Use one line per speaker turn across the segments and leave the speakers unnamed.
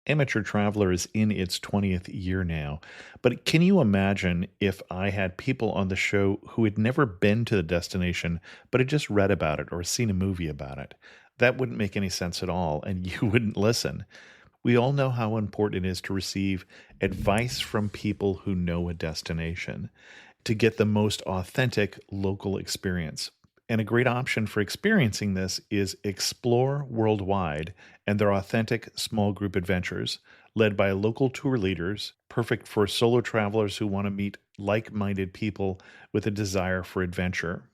Amateur Traveler is in its 20th year now, but can you imagine if I had people on the show who had never been to the destination, but had just read about it or seen a movie about it? That wouldn't make any sense at all, and you wouldn't listen. We all know how important it is to receive advice from people who know a destination to get the most authentic local experience. And a great option for experiencing this is Explore Worldwide and their authentic small group adventures, led by local tour leaders, perfect for solo travelers who want to meet like minded people with a desire for adventure.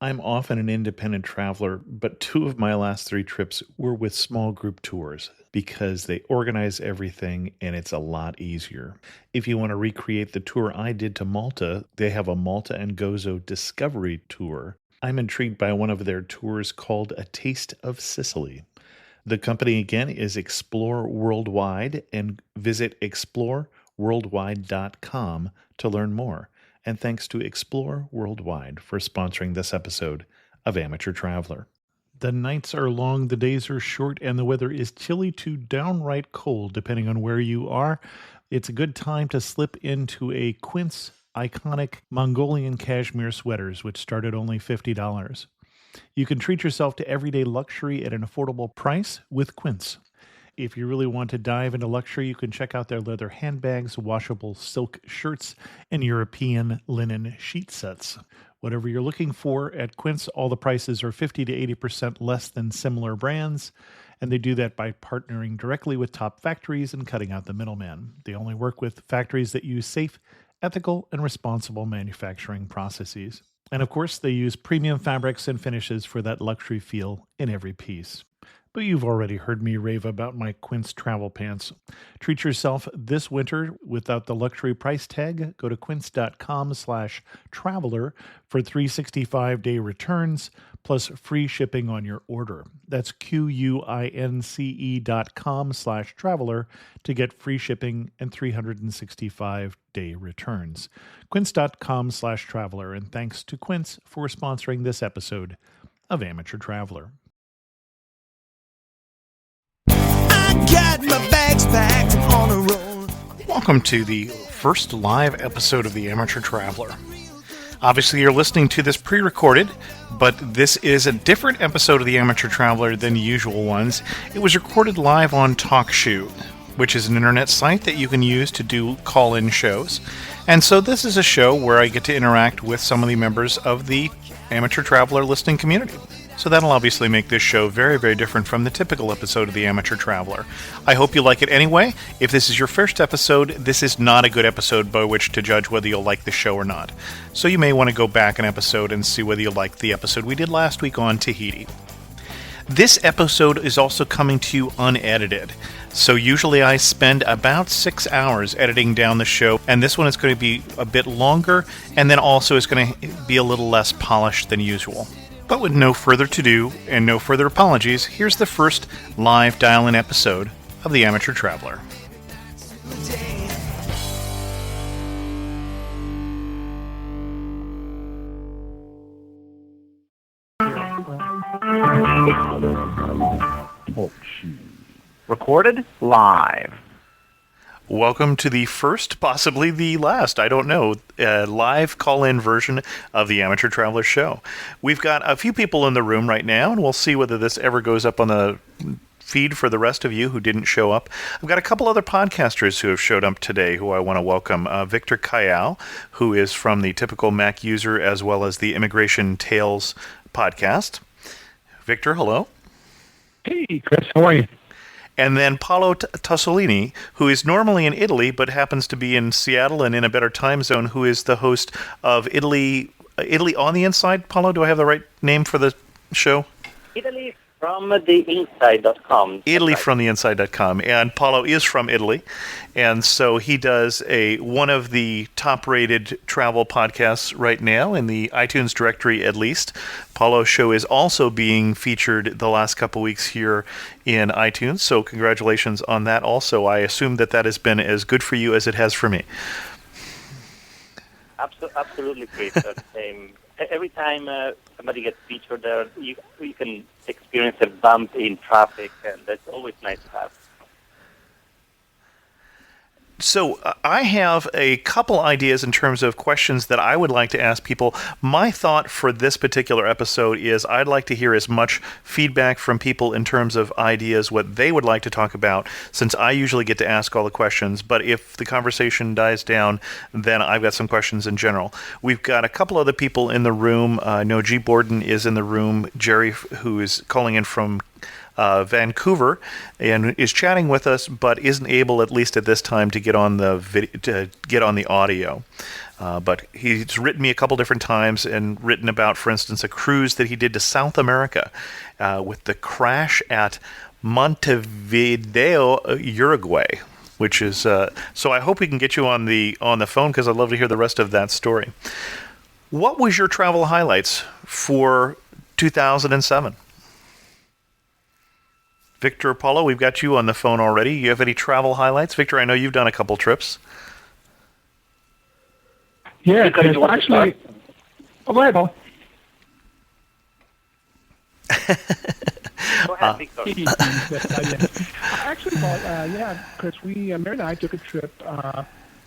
I'm often an independent traveler, but two of my last three trips were with small group tours because they organize everything and it's a lot easier. If you want to recreate the tour I did to Malta, they have a Malta and Gozo Discovery Tour. I'm intrigued by one of their tours called A Taste of Sicily. The company again is Explore Worldwide, and visit exploreworldwide.com to learn more. And thanks to Explore Worldwide for sponsoring this episode of Amateur Traveler. The nights are long, the days are short, and the weather is chilly to downright cold, depending on where you are. It's a good time to slip into a Quince iconic Mongolian cashmere sweaters, which start at only $50. You can treat yourself to everyday luxury at an affordable price with Quince. If you really want to dive into luxury, you can check out their leather handbags, washable silk shirts, and European linen sheet sets. Whatever you're looking for at Quince, all the prices are 50 to 80% less than similar brands, and they do that by partnering directly with top factories and cutting out the middleman. They only work with factories that use safe, ethical, and responsible manufacturing processes. And of course, they use premium fabrics and finishes for that luxury feel in every piece. But you've already heard me rave about my Quince travel pants. Treat yourself this winter without the luxury price tag. Go to quince.com/traveler for 365-day returns plus free shipping on your order. That's QUINCE.com/traveler to get free shipping and 365-day returns. Quince.com/traveler. And thanks to Quince for sponsoring this episode of Amateur Traveler.
Got my bags packed on a roll.
Welcome to the first live episode of the Amateur Traveler. Obviously, you're listening to this pre-recorded, but this is a different episode of the Amateur Traveler than the usual ones. It was recorded live on TalkShoe, which is an internet site that you can use to do call-in shows. And so this is a show where I get to interact with some of the members of the Amateur Traveler listening community. So that'll obviously make this show very, very different from the typical episode of the Amateur Traveler. I hope you like it anyway. If this is your first episode, this is not a good episode by which to judge whether you'll like the show or not. So you may want to go back an episode and see whether you liked the episode we did last week on Tahiti. This episode is also coming to you unedited. So usually I spend about 6 hours editing down the show, and this one is going to be a bit longer, and then also is going to be a little less polished than usual. But with no further to-do and no further apologies, here's the first live dial-in episode of the Amateur Traveler.
Recorded live.
Welcome to the first, possibly the last, I don't know, live call-in version of the Amateur Traveler show. We've got a few people in the room right now, and we'll see whether this ever goes up on the feed for the rest of you who didn't show up. I've got a couple other podcasters who have showed up today who I want to welcome. Victor Kayal, who is from the Typical Mac User as well as the Immigration Tales podcast. Victor, hello.
Hey, Chris, how are you?
And then Paolo Tassolini, who is normally in Italy but happens to be in Seattle and in a better time zone, who is the host of Italy on the Inside. Paolo, do I have the right name for the show?
Italy from the inside.com.
Italy from the inside.com. And Paolo is from Italy. And so he does one of the top-rated travel podcasts right now, in the iTunes directory at least. Paolo's show is also being featured the last couple weeks here in iTunes, so congratulations on that also. I assume that has been as good for you as it has for me.
Absolutely, Chris. Every time somebody gets featured there, you can experience a bump in traffic, and that's always nice to have.
So I have a couple ideas in terms of questions that I would like to ask people. My thought for this particular episode is I'd like to hear as much feedback from people in terms of ideas, what they would like to talk about, since I usually get to ask all the questions. But if the conversation dies down, then I've got some questions in general. We've got a couple other people in the room. I know G. Borden is in the room. Jerry, who is calling in from Vancouver, and is chatting with us, but isn't able, at least at this time, to get on the audio. But he's written me a couple different times and written about, for instance, a cruise that he did to South America with the crash at Montevideo, Uruguay. Which is so. I hope we can get you on the phone because I'd love to hear the rest of that story. What was your travel highlights for 2007? Victor Apollo, we've got you on the phone already. You have any travel highlights? Victor, I know you've done a couple trips.
Yeah, Chris, actually. Oh, go ahead, Paul.
Go ahead, Victor.
Actually, Paul, Chris, Mary and I took a trip,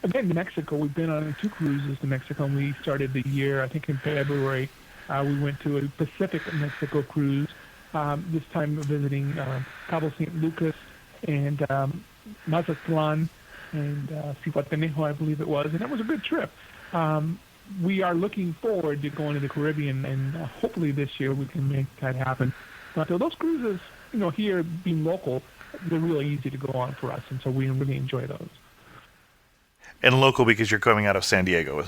again, to Mexico. We've been on 2 cruises to Mexico, and we started the year, I think, in February. We went to a Pacific Mexico cruise. This time visiting Cabo San Lucas and Mazatlan and Zihuatanejo, I believe it was, and it was a good trip. We are looking forward to going to the Caribbean, and hopefully this year we can make that happen. But those cruises, here being local, they're really easy to go on for us, and so we really enjoy those.
And local because you're coming out of San Diego.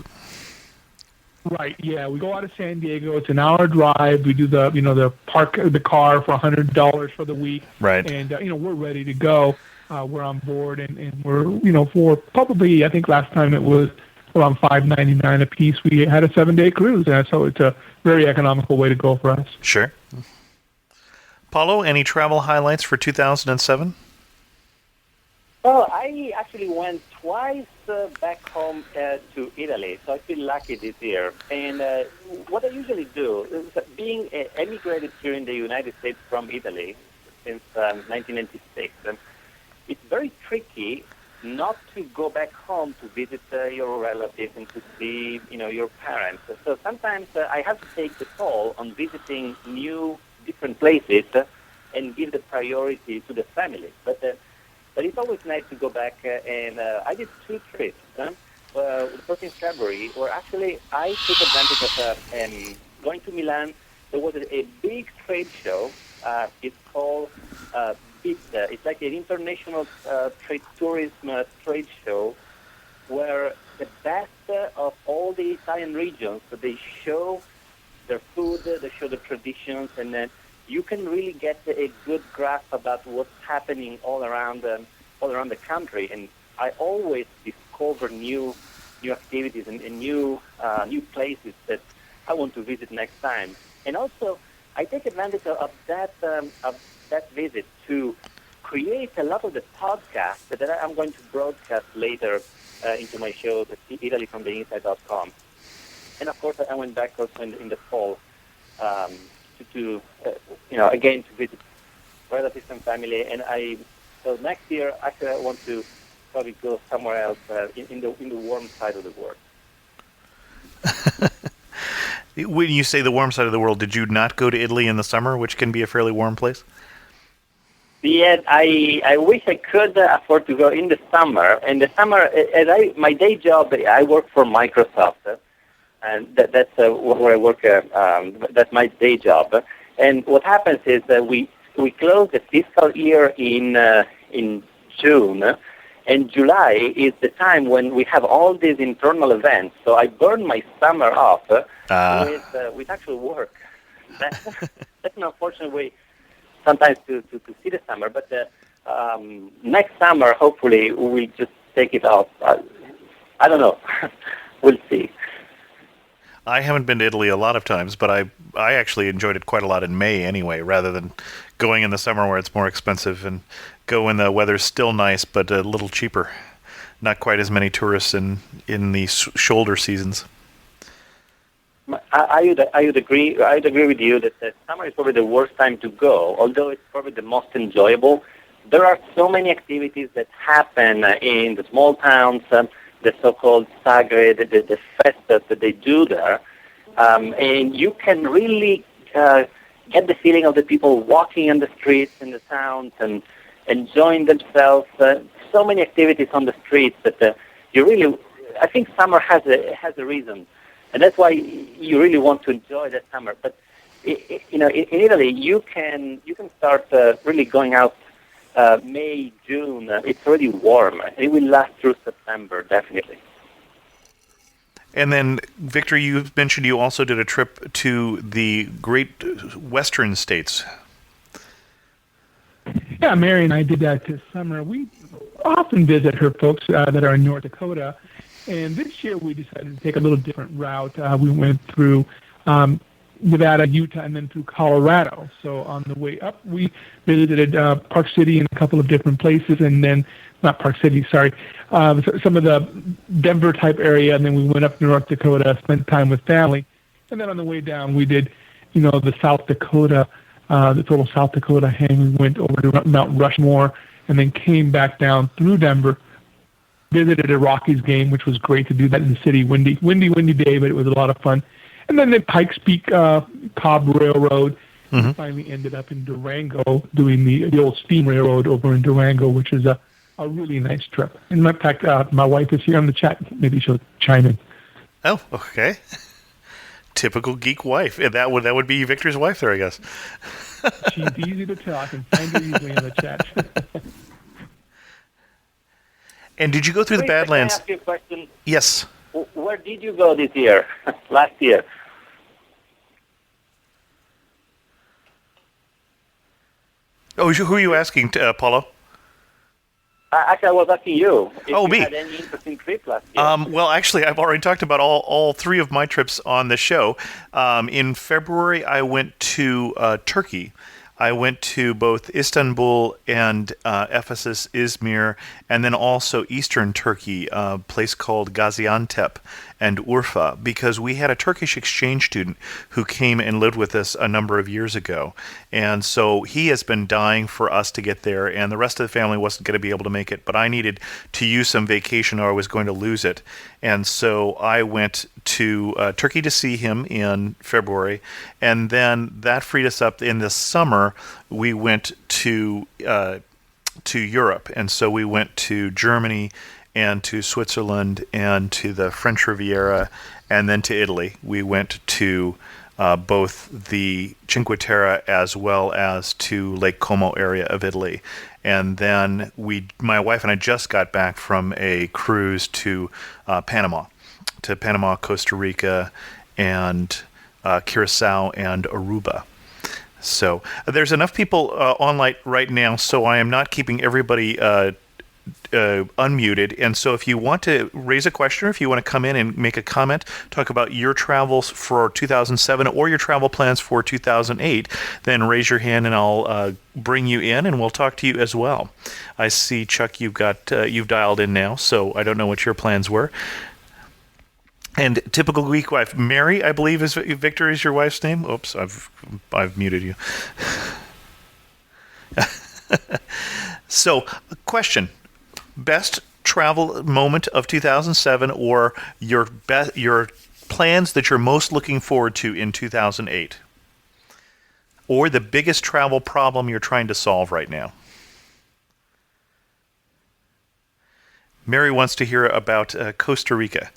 Right. Yeah, we go out of San Diego. It's an hour drive. We do the park the car for $100 for the week.
Right.
And we're ready to go. We're on board, and we're for probably, I think last time it was around $5.99 a piece. We had a 7-day cruise, and so it's a very economical way to go for us.
Sure. Paulo, any travel highlights for 2007?
Well, I actually went twice back home to Italy, so I feel lucky this year. And what I usually do is being emigrated here in the United States from Italy since 1996, it's very tricky not to go back home to visit your relatives and to see, your parents. So sometimes I have to take the toll on visiting different places and give the priority to the family. But it's always nice to go back, and I did 2 trips. The first in February, where actually I took advantage of going to Milan. There was a big trade show. It's called BIT. It's like an international tourism trade show where the best of all the Italian regions, so they show their food, they show the traditions, and then you can really get a good grasp about what's happening all around the country. And I always discover new activities and new places that I want to visit next time. And also, I take advantage of that visit to create a lot of the podcasts that I'm going to broadcast later into my show, ItalyFromTheInside.com. And of course, I went back also in the fall to again to visit relatives and family. And so next year, actually, I want to probably go somewhere else in the warm side of the world.
When you say the warm side of the world, did you not go to Italy in the summer, which can be a fairly warm place?
Yeah, I wish I could afford to go in the summer. In the summer, my day job, I work for Microsoft, and that's where I work. That's my day job. And what happens is that we close the fiscal year in June, and July is the time when we have all these internal events. So I burn my summer off with actual work. That's an unfortunate way sometimes to see the summer. But next summer, hopefully, we'll just take it off. I don't know. We'll see.
I haven't been to Italy a lot of times, but I actually enjoyed it quite a lot in May anyway, rather than going in the summer where it's more expensive, and go when the weather's still nice but a little cheaper. Not quite as many tourists in the shoulder seasons.
I would agree. I'd agree with you that summer is probably the worst time to go, although it's probably the most enjoyable. there are so many activities that happen in the small towns, the so-called sagre, the festas that they do there, and you can really get the feeling of the people walking on the streets in the towns and enjoying themselves. So many activities on the streets that you really, I think summer has a reason, and that's why you really want to enjoy that summer. But in Italy, you can start really going out May, June. It's already warm. It will last through September, definitely.
And then, Victor, you mentioned you also did a trip to the great western states.
Yeah, Mary and I did that this summer. We often visit her folks that are in North Dakota, and this year we decided to take a little different route. We went through Nevada, Utah, and then through Colorado. So on the way up, we visited Park City and a couple of different places, and then not Park City, sorry, some of the Denver-type area, and then we went up to North Dakota, spent time with family. And then on the way down, we did, the South Dakota, the total South Dakota hang. We went over to Mount Rushmore and then came back down through Denver, visited a Rockies game, which was great to do that in the city. Windy day, but it was a lot of fun. And then the Pikes Peak Cobb Railroad.
Mm-hmm.
We finally ended up in Durango doing the old steam railroad over in Durango, which is a really nice trip. And in fact, my wife is here on the chat. Maybe she'll chime in.
Oh, okay. Typical geek wife. That would be Victor's wife there, I guess.
She's easy to tell. I can find her easily in the chat.
And did you go through the Badlands?
Can I ask you a question?
Yes.
Where did you go this year? Last year?
Oh, who are you asking, Paulo?
Actually, I was asking you if you
me.
had any interesting trip last year.
Well, actually, I've already talked about all three of my trips on the show. In February, I went to Turkey. I went to both Istanbul and Ephesus, Izmir, and then also eastern Turkey, a place called Gaziantep and Urfa, because we had a Turkish exchange student who came and lived with us a number of years ago. And so he has been dying for us to get there, and the rest of the family wasn't going to be able to make it, but I needed to use some vacation or I was going to lose it. And so I went to Turkey to see him in February, and then that freed us up. In the summer, we went to Europe, and so we went to Germany and to Switzerland and to the French Riviera and then to Italy. We went to both the Cinque Terre as well as to Lake Como area of Italy. And then my wife and I just got back from a cruise to Panama, Costa Rica, and Curacao and Aruba. So there's enough people online right now, so I am not keeping everybody unmuted. And so if you want to raise a question, or if you want to come in and make a comment, talk about your travels for 2007 or your travel plans for 2008, then raise your hand and I'll bring you in and we'll talk to you as well. I see, Chuck, you've dialed in now, so I don't know what your plans were. And typical Greek wife, Mary, I believe Victor is your wife's name. Oops, I've muted you. So, question: best travel moment of 2007, or your plans that you're most looking forward to in 2008, or the biggest travel problem you're trying to solve right now. Mary wants to hear about Costa Rica.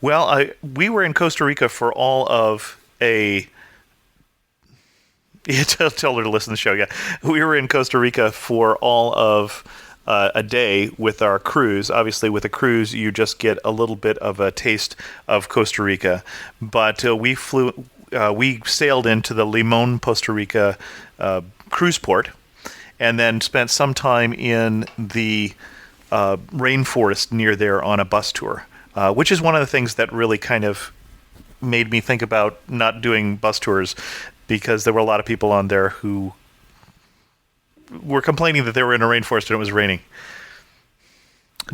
Well, we were in Costa Rica for all of a... Yeah, tell her to listen to the show, yeah. We were in Costa Rica for all of a day with our cruise. Obviously, with a cruise, you just get a little bit of a taste of Costa Rica. But we sailed into the Limon, Costa Rica cruise port, and then spent some time in the rainforest near there on a bus tour. Which is one of the things that really kind of made me think about not doing bus tours, because there were a lot of people on there who were complaining that they were in a rainforest and it was raining.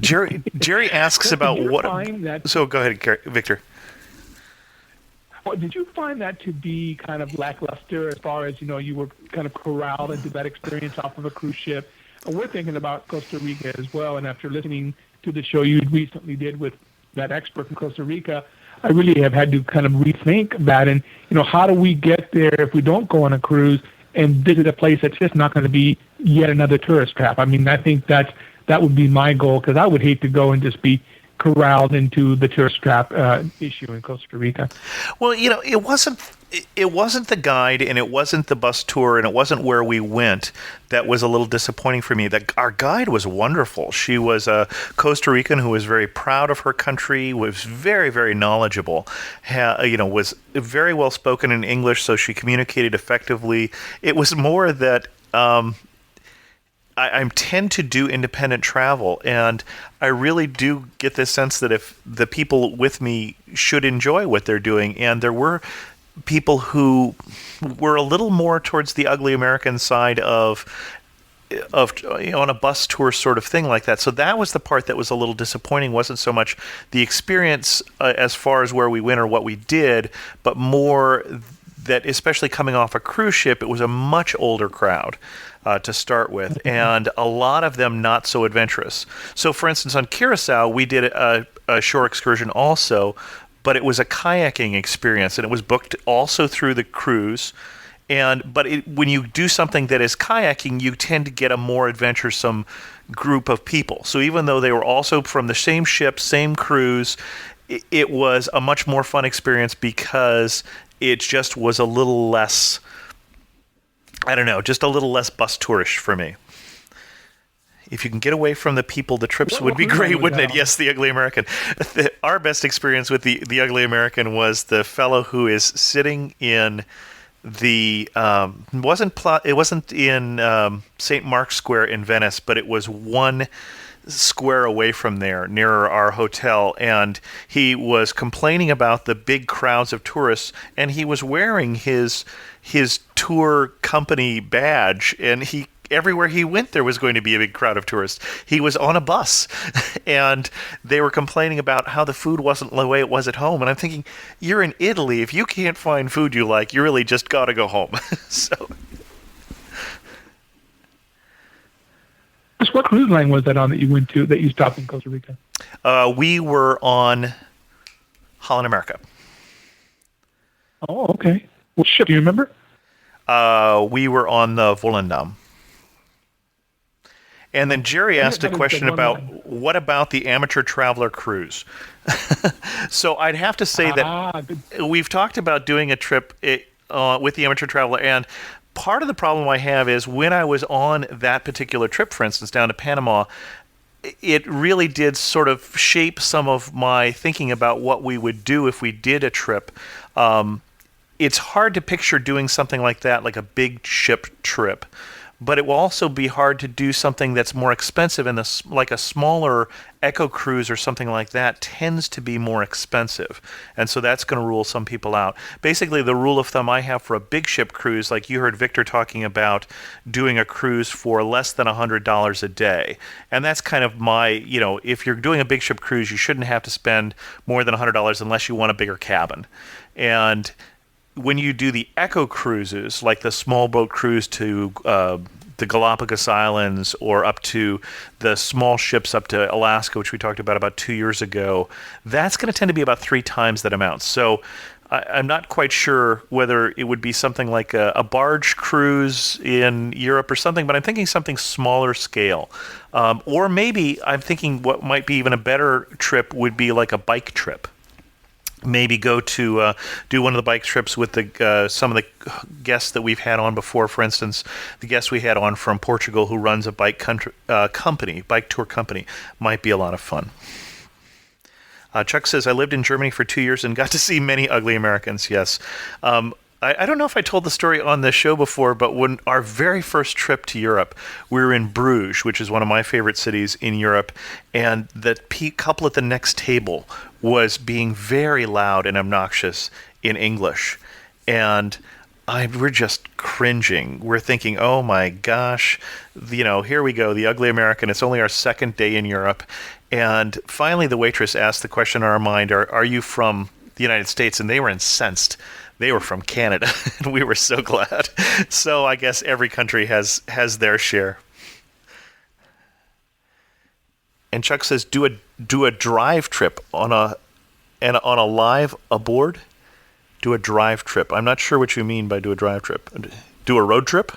Jerry asks about what...
That...
So go ahead, Victor.
Did you find that to be kind of lackluster as far as, you were kind of corralled into that experience off of a cruise ship? And we're thinking about Costa Rica as well, and after listening to the show you recently did with that expert from Costa Rica, I really have had to kind of rethink that. And, how do we get there if we don't go on a cruise and visit a place that's just not going to be yet another tourist trap? I mean, I think that would be my goal, because I would hate to go and just be corralled into the tourist trap issue in Costa Rica.
Well, it wasn't the guide, and it wasn't the bus tour, and it wasn't where we went that was a little disappointing for me. Our guide was wonderful. She was a Costa Rican who was very proud of her country, was very, very knowledgeable, was very well spoken in English, so she communicated effectively. It was more that I tend to do independent travel, and I really do get this sense that if the people with me should enjoy what they're doing, and there were people who were a little more towards the ugly American side of on a bus tour sort of thing like that. So that was the part that was a little disappointing. Wasn't so much the experience as far as where we went or what we did, but more that, especially coming off a cruise ship, it was a much older crowd to start with, and a lot of them not so adventurous. So, for instance, on Curacao, we did a shore excursion also, but it was a kayaking experience, and it was booked also through the cruise. But when you do something that is kayaking, you tend to get a more adventuresome group of people. So even though they were also from the same ship, same cruise, it was a much more fun experience because it just was a little less, I don't know, just a little less bus tourish for me. If you can get away from the people, the trips would be great, wouldn't it? Yes, the Ugly American. Our best experience with the Ugly American was the fellow who is sitting in the it wasn't in St. Mark's Square in Venice, but it was one square away from there, near our hotel, and he was complaining about the big crowds of tourists, and he was wearing his tour company badge, and everywhere he went there was going to be a big crowd of tourists. He was on a bus, and they were complaining about how the food wasn't the way it was at home, and I'm thinking, you're in Italy. If you can't find food you like, you really just got to go home. So,
what cruise line was that on that you went to, that you stopped in Costa Rica?
We were on Holland America.
Oh, okay. What ship, do you remember?
We were on the Volendam. And then Jerry asked a question about, what about the Amateur Traveler Cruise? So I'd have to say that we've talked about doing a trip with the Amateur Traveler, and part of the problem I have is when I was on that particular trip, for instance, down to Panama, it really did sort of shape some of my thinking about what we would do if we did a trip. It's hard to picture doing something like that, like a big ship trip. But it will also be hard to do something that's more expensive, and like a smaller eco cruise or something like that tends to be more expensive. And so that's going to rule some people out. Basically, the rule of thumb I have for a big ship cruise, like you heard Victor talking about doing a cruise for less than $100 a day. And that's kind of my, if you're doing a big ship cruise, you shouldn't have to spend more than $100 unless you want a bigger cabin. And when you do the eco cruises, like the small boat cruise to the Galapagos Islands, or up to the small ships up to Alaska, which we talked about 2 years ago, that's going to tend to be about 3 times that amount. So I'm not quite sure whether it would be something like a barge cruise in Europe or something, but I'm thinking something smaller scale. Or maybe I'm thinking what might be even a better trip would be like a bike trip. Maybe go to do one of the bike trips with some of the guests that we've had on before. For instance, the guest we had on from Portugal who runs a bike tour company, might be a lot of fun. Chuck says, I lived in Germany for 2 years and got to see many ugly Americans. Yes. I don't know if I told the story on this show before, but when our very first trip to Europe, we were in Bruges, which is one of my favorite cities in Europe, and the couple at the next table was being very loud and obnoxious in English. And we're just cringing. We're thinking, oh my gosh, here we go, the ugly American. It's only our second day in Europe. And finally the waitress asked the question in our mind, are you from the United States, and they were incensed. They were from Canada, and we were so glad. So I guess every country has their share. And Chuck says, do a drive trip on a live aboard. Do a drive trip. I'm not sure what you mean by do a drive trip. Do a road trip?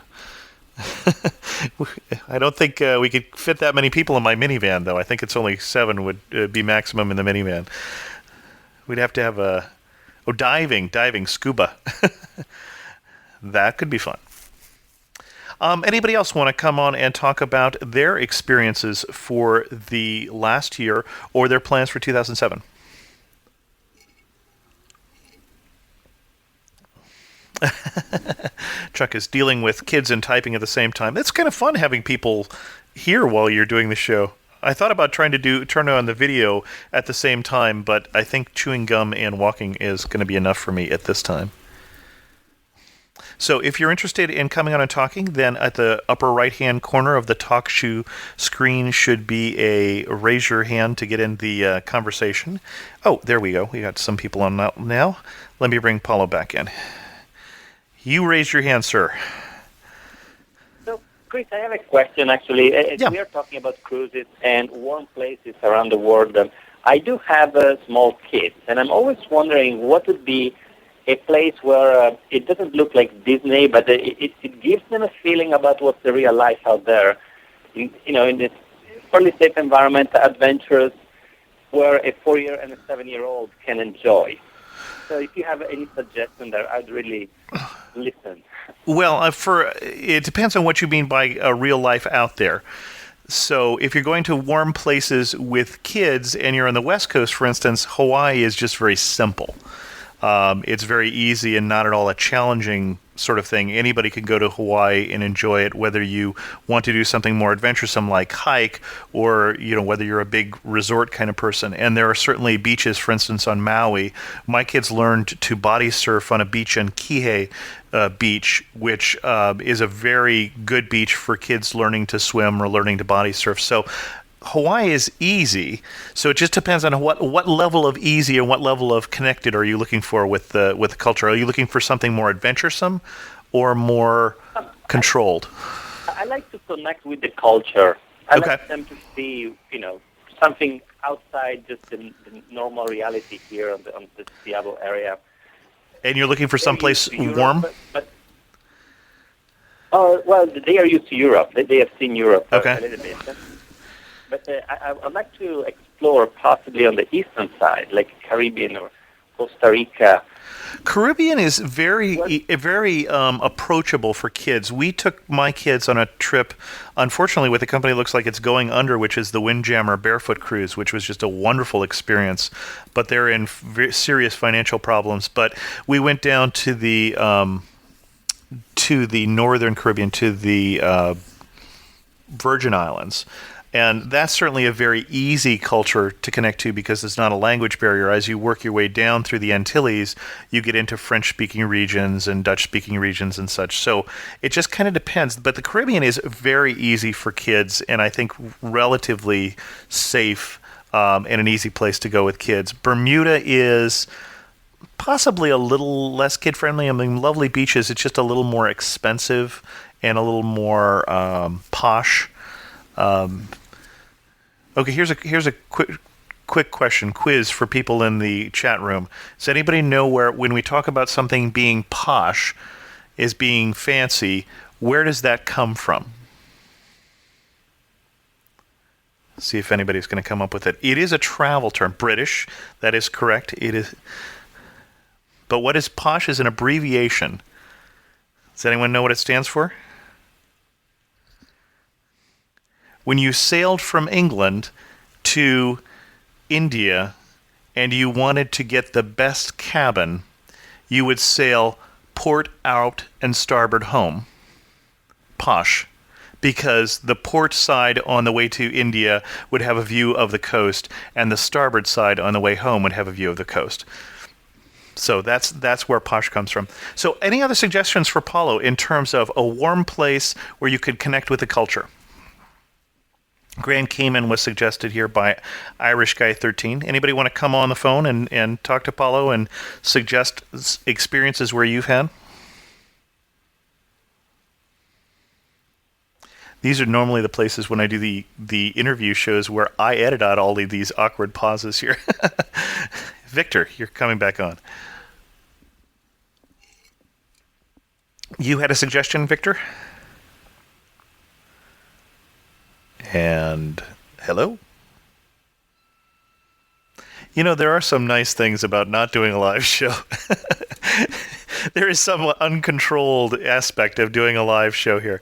I don't think we could fit that many people in my minivan, though. I think it's only 7 would be maximum in the minivan. We'd have to have diving, scuba. That could be fun. Anybody else want to come on and talk about their experiences for the last year or their plans for 2007? Chuck is dealing with kids and typing at the same time. It's kind of fun having people here while you're doing the show. I thought about trying to turn on the video at the same time, but I think chewing gum and walking is going to be enough for me at this time. So if you're interested in coming on and talking, then at the upper right-hand corner of the TalkShoe screen should be a raise your hand to get in the conversation. Oh, there we go. We got some people on now. Let me bring Paulo back in. You raised your hand, sir.
So, Chris, I have a question, actually.
Yeah.
We are talking about cruises and warm places around the world. I do have small kids, and I'm always wondering what would be a place where it doesn't look like Disney, but it gives them a feeling about what's the real life out there. In this fairly safe environment, adventurous, where a 4-year and a 7-year-old can enjoy. So if you have any suggestion there, I'd really listen.
Well, it depends on what you mean by real life out there. So if you're going to warm places with kids and you're on the West Coast, for instance, Hawaii is just very simple. It's very easy and not at all a challenging sort of thing. Anybody can go to Hawaii and enjoy it, whether you want to do something more adventuresome like hike or, whether you're a big resort kind of person. And there are certainly beaches, for instance, on Maui. My kids learned to body surf on a beach on Kihei Beach, which is a very good beach for kids learning to swim or learning to body surf. So Hawaii is easy, so it just depends on what level of easy and what level of connected are you looking for with the culture. Are you looking for something more adventuresome or more controlled?
I like to connect with the culture. I
Okay.
like them to see, something outside just the normal reality here on the Seattle area.
And you're looking for someplace warm?
Well, they are used to Europe. They have seen Europe
Okay.
a little bit. But I'd like to explore possibly on the eastern side, like Caribbean or Costa Rica.
Caribbean is very approachable for kids. We took my kids on a trip, unfortunately, with a company that looks like it's going under, which is the Windjammer Barefoot Cruise, which was just a wonderful experience. But they're in serious financial problems. But we went down to the northern Caribbean, to the Virgin Islands. And that's certainly a very easy culture to connect to because there's not a language barrier. As you work your way down through the Antilles, you get into French-speaking regions and Dutch-speaking regions and such. So it just kind of depends. But the Caribbean is very easy for kids and I think relatively safe and an easy place to go with kids. Bermuda is possibly a little less kid-friendly. I mean, lovely beaches. It's just a little more expensive and a little more posh. Okay, here's a quick question, quiz for people in the chat room. Does anybody know where, when we talk about something being posh, is being fancy, where does that come from? See if anybody's going to come up with it. It is a travel term. British, that is correct. It is. But what is posh is an abbreviation. Does anyone know what it stands for? When you sailed from England to India and you wanted to get the best cabin, you would sail port out and starboard home. Posh. Because the port side on the way to India would have a view of the coast, and the starboard side on the way home would have a view of the coast. So that's where posh comes from. So any other suggestions for Paulo in terms of a warm place where you could connect with the culture? Grand Cayman was suggested here by Irish Guy 13. Anybody want to come on the phone and talk to Paulo and suggest experiences where you've had? These are normally the places when I do the interview shows where I edit out all of these awkward pauses here. Victor, you're coming back on. You had a suggestion, Victor? And hello? You know, there are some nice things about not doing a live show. There is some uncontrolled aspect of doing a live show here.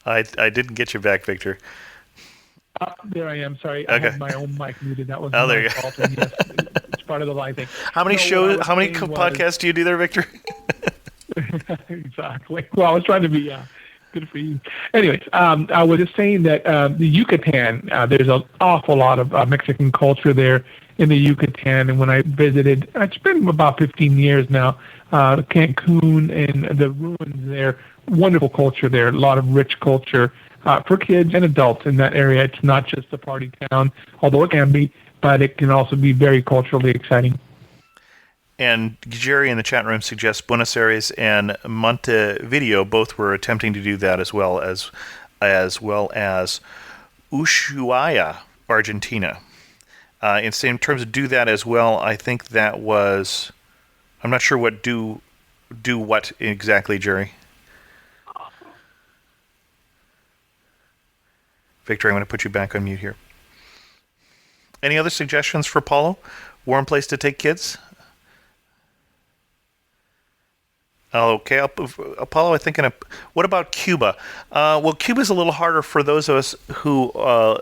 I didn't get you back, Victor.
There I am. Sorry,
okay.
I had my own mic muted. That was
there
my
you
fault. And yes, it's part of the live thing.
How many podcasts do you do there, Victor?
Exactly. Well, I was trying to be good for you. Anyways, I was just saying that the Yucatan, there's an awful lot of Mexican culture there in the Yucatan. And when I visited, it's been about 15 years now, Cancun and the ruins there, wonderful culture there, a lot of rich culture for kids and adults in that area. It's not just a party town, although it can be, but it can also be very culturally exciting.
And Jerry in the chat room suggests Buenos Aires and Montevideo both were attempting to do that as well as Ushuaia, Argentina. In terms of do that as well, I think that was, I'm not sure what do what exactly, Jerry. Victor, I'm going to put you back on mute here. Any other suggestions for Paulo? Warm place to take kids? Okay, Apollo, I think. What about Cuba? Well, Cuba's a little harder for those of us who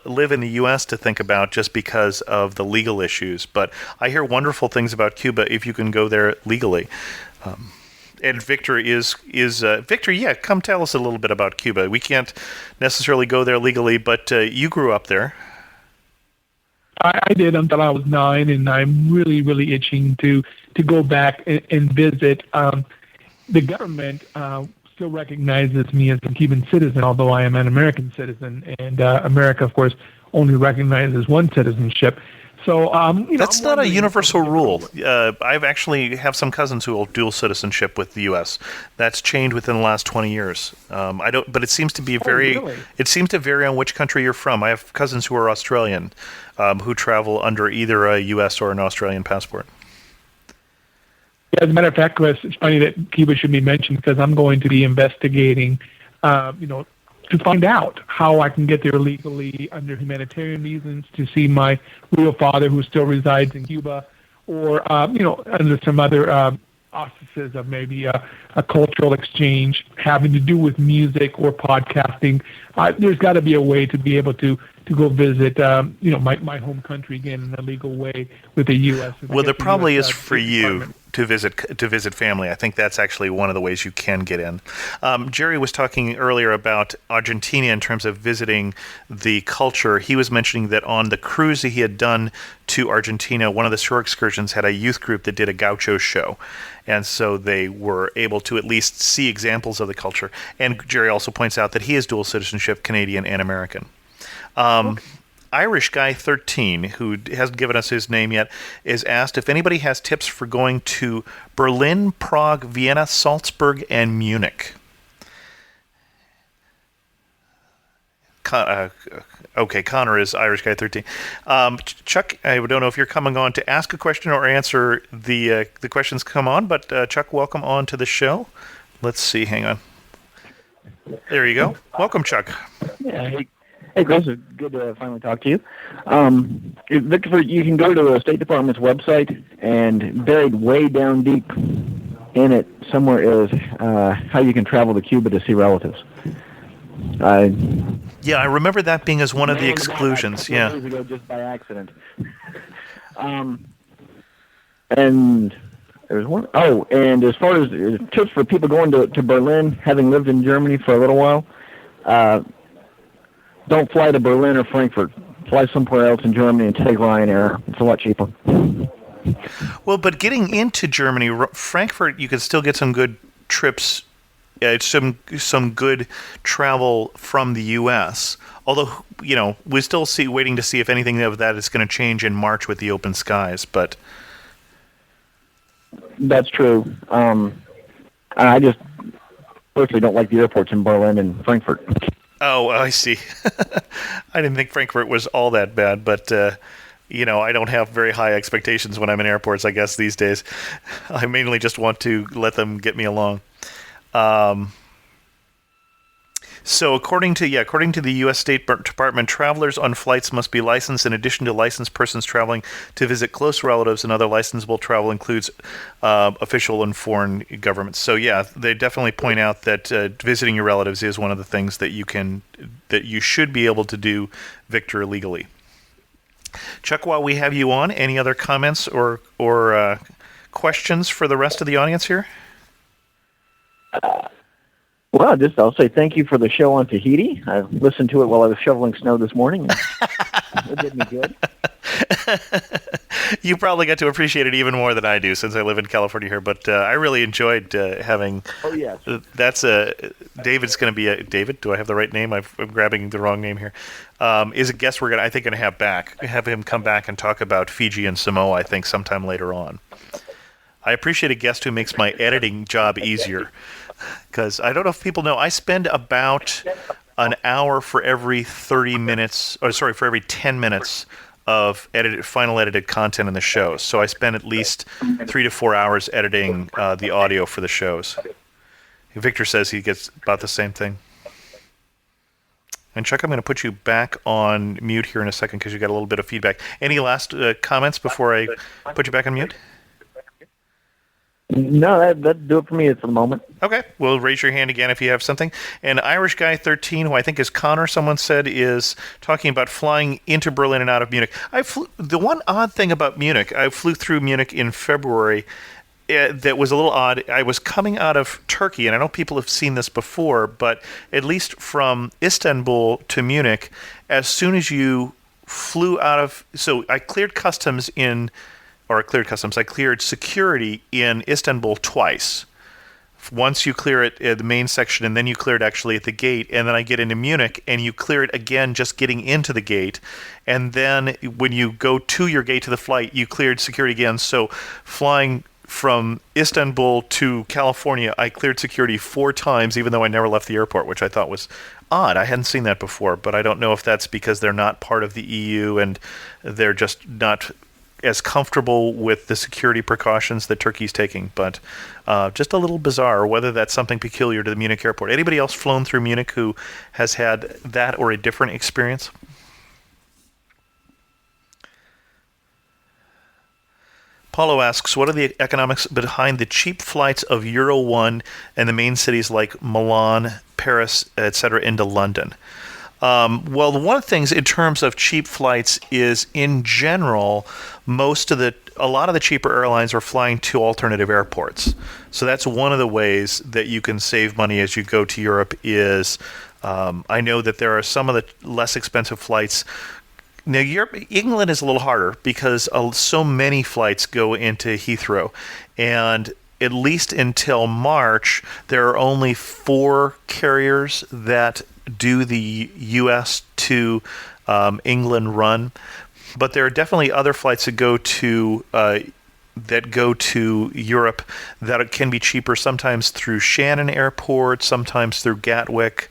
live in the U.S. to think about just because of the legal issues. But I hear wonderful things about Cuba if you can go there legally. And Victor Victor. Yeah, come tell us a little bit about Cuba. We can't necessarily go there legally, but you grew up there.
I did until I was 9, and I'm really, really itching to go back and visit. The government still recognizes me as a Cuban citizen, although I am an American citizen, and America, of course, only recognizes one citizenship. So,
that's not a universal rule. I've actually have some cousins who hold dual citizenship with the U.S. That's changed within the last 20 years. But it seems to be
really?
It seems to vary on which country you're from. I have cousins who are Australian, who travel under either a U.S. or an Australian passport.
Yeah, as a matter of fact, Chris, it's funny that Cuba should be mentioned because I'm going to be investigating, to find out how I can get there legally under humanitarian reasons to see my real father who still resides in Cuba, or under some other auspices of maybe a cultural exchange having to do with music or podcasting. There's got to be a way to be able to go visit, my home country again in a legal way with the U.S.
Well, there probably is for you to visit family. I think that's actually one of the ways you can get in. Jerry was talking earlier about Argentina in terms of visiting the culture. He was mentioning that on the cruise that he had done to Argentina, one of the shore excursions had a youth group that did a gaucho show. And so they were able to at least see examples of the culture. And Jerry also points out that he has dual citizenship, Canadian and American. Okay. Irish Guy 13, who hasn't given us his name yet, is asked if anybody has tips for going to Berlin, Prague, Vienna, Salzburg, and Munich. Okay, Connor is Irish Guy 13. Chuck, I don't know if you're coming on to ask a question or answer the questions come on, but Chuck, welcome on to the show. Let's see, hang on. There you go. Welcome, Chuck.
Yeah, hey, Chris, it's good to finally talk to you. Victor, you can go to the State Department's website, and buried way down deep in it somewhere is how you can travel to Cuba to see relatives.
Yeah, I remember that being as one of the exclusions. Yeah.
Years ago, just by accident. And there's one. Oh, and as far as tips for people going to Berlin, having lived in Germany for a little while, don't fly to Berlin or Frankfurt. Fly somewhere else in Germany and take Ryanair. It's a lot cheaper.
Well, but getting into Germany, Frankfurt, you can still get some good trips some good travel from the U.S. Although, we're still waiting to see if anything of that is going to change in March with the open skies. But
that's true. I just personally don't like the airports in Berlin and Frankfurt.
Oh, I see. I didn't think Frankfurt was all that bad, but I don't have very high expectations when I'm in airports, I guess, these days. I mainly just want to let them get me along. So according to the U.S. State Department, travelers on flights must be licensed. In addition to licensed persons traveling to visit close relatives, and other licensable travel includes official and foreign governments. So yeah, they definitely point out that visiting your relatives is one of the things that you should be able to do, Victor, legally. Chuck, while we have you on, any other comments or questions for the rest of the audience here?
Well, I'll say thank you for the show on Tahiti. I listened to it while I was shoveling snow this morning. It did me good.
You probably got to appreciate it even more than I do, since I live in California here. But I really enjoyed having.
Oh yes.
That's David's going to be David. Do I have the right name? I'm grabbing the wrong name here. Is a guest we're going to have him come back and talk about Fiji and Samoa. I think sometime later on. I appreciate a guest who makes my editing job easier. Because I don't know if people know, I spend about an hour for every 30 minutes, for every 10 minutes of final edited content in the show. So I spend at least 3 to 4 hours editing the audio for the shows. Victor says he gets about the same thing. And Chuck, I'm going to put you back on mute here in a second because you got a little bit of feedback. Any last comments before I put you back on mute?
No, that'd do it for me for the moment.
Okay, well, raise your hand again if you have something. And Irish Guy 13, who I think is Connor, someone said, is talking about flying into Berlin and out of Munich. The one odd thing about Munich, I flew through Munich in February that was a little odd. I was coming out of Turkey, and I know people have seen this before, but at least from Istanbul to Munich, as soon as you flew out of... So I cleared customs I cleared security in Istanbul twice. Once you clear it at the main section, and then you clear it actually at the gate, and then I get into Munich, and you clear it again just getting into the gate, and then when you go to your gate to the flight, you cleared security again. So flying from Istanbul to California, I cleared security 4 times, even though I never left the airport, which I thought was odd. I hadn't seen that before, but I don't know if that's because they're not part of the EU, and they're just not as comfortable with the security precautions that Turkey's taking, but just a little bizarre, or whether that's something peculiar to the Munich airport. Anybody else flown through Munich who has had that or a different experience? Paulo asks, what are the economics behind the cheap flights of Euro 1 and the main cities like Milan, Paris, etc. into London? Well, one of the things in terms of cheap flights is, in general, a lot of the cheaper airlines are flying to alternative airports. So that's one of the ways that you can save money as you go to Europe is, I know that there are some of the less expensive flights. Now, England is a little harder because so many flights go into Heathrow, and at least until March, there are only 4 carriers that do the U.S. to England run, but there are definitely other flights that go to Europe that can be cheaper. Sometimes through Shannon Airport, sometimes through Gatwick.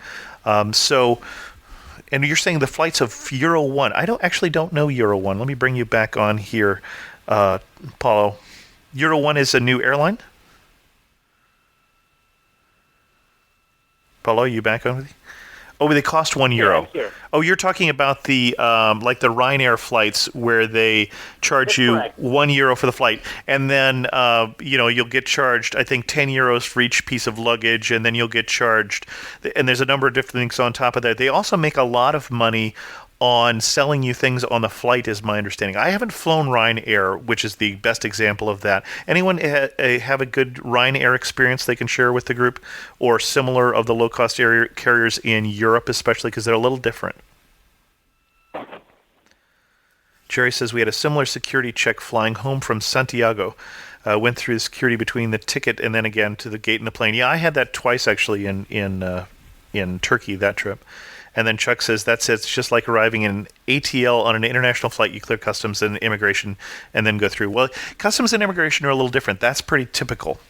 And you're saying the flights of Euro 1. I don't know Euro 1. Let me bring you back on here, Paulo. Euro 1 is a new airline. Paulo, you back on with me? Oh, they cost €1.
Yeah, sure.
Oh, you're talking about the like the Ryanair flights where they charge
That's
you
correct.
€1 for the flight, and then you'll get charged I think €10 for each piece of luggage, and then you'll get charged, and there's a number of different things on top of that. They also make a lot of money on selling you things on the flight, is my understanding. I haven't flown Ryanair, which is the best example of that. Anyone have a good Ryanair experience they can share with the group, or similar of the low-cost carriers in Europe, especially because they're a little different? Jerry says we had a similar security check flying home from Santiago. Went through the security between the ticket and then again to the gate in the plane. Yeah, I had that twice actually in Turkey, that trip. And then Chuck says that's it. It's just like arriving in ATL on an international flight. You clear customs and immigration and then go through. Well, customs and immigration are a little different. That's pretty typical.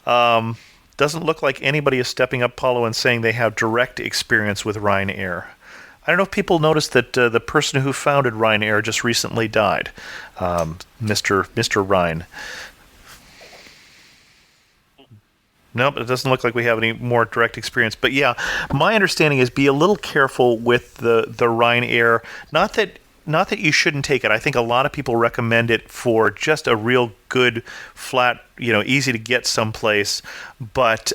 Doesn't look like anybody is stepping up, Paulo, and saying they have direct experience with Ryanair. I don't know if people noticed that the person who founded Ryanair just recently died, Mr. Ryan. Nope, it doesn't look like we have any more direct experience. But yeah, my understanding is be a little careful with the Ryanair. Not that you shouldn't take it. I think a lot of people recommend it for just a real good, flat, easy to get someplace. But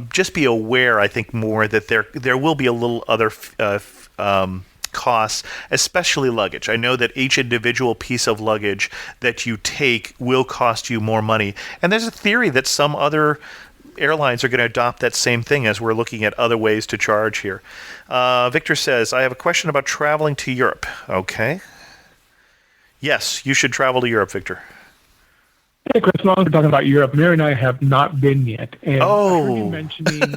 just be aware, I think, more that there will be a little other costs, especially luggage. I know that each individual piece of luggage that you take will cost you more money. And there's a theory that some other airlines are going to adopt that same thing as we're looking at other ways to charge here. Victor says, I have a question about traveling to Europe. Okay. Yes, you should travel to Europe, Victor.
Hey, Chris, long as we're talking about Europe, Mary and I have not been yet. And I heard you mentioning